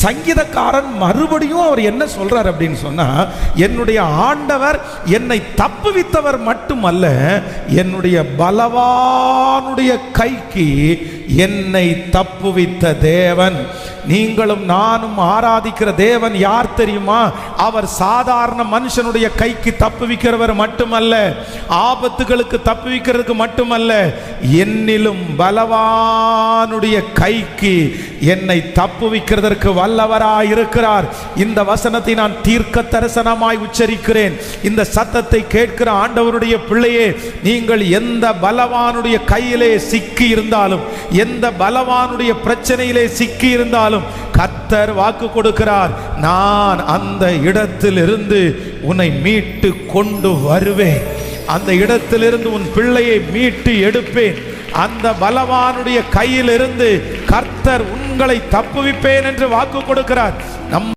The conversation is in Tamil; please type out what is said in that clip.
சங்கீதக்காரன் மறுபடியும் அவர் என்ன சொல்றார் அப்படின்னு சொன்னா, என்னுடைய ஆண்டவர் என்னை தப்புவித்தவர் மட்டுமல்ல, என்னுடைய பலவானுடைய கைக்கு என்னை தப்புவித்த தேவன். நீங்களும் நானும் ஆராதிக்கிற தேவன் யார் தெரியுமா? அவர் சாதாரண மனுஷனுடைய கைக்கு தப்புவிக்கிறவர் மட்டுமல்ல, ஆபத்துகளுக்கு தப்புவிக்கிறதுக்கு மட்டுமல்ல, என்னிலும் பலவானுடைய கைக்கு என்னை தப்புவிக்கிறதற்கு வல்லவராய் இருக்கிறார். இந்த வசனத்தை நான் தீர்க்க தரிசனமாய் உச்சரிக்கிறேன். இந்த சத்தத்தை கேட்கிற ஆண்டவருடைய பிள்ளையே, நீங்கள் எந்த பலவானுடைய கையிலே சிக்கி இருந்தாலும், எந்த பலவானுடைய பிரச்சனையிலே சிக்கி இருந்தாலும், கர்த்தர் வாக்கு கொடுக்கிறார், நான் அந்த இடத்திலிருந்து உன்னை மீட்டு கொண்டு வருவேன். அந்த இடத்திலிருந்து உன் பிள்ளையை மீட்டு எடுப்பேன். அந்த பலவானுடைய கையிலிருந்து கர்த்தர் உங்களை தப்புவிப்பேன் என்று வாக்கு கொடுக்கிறார்.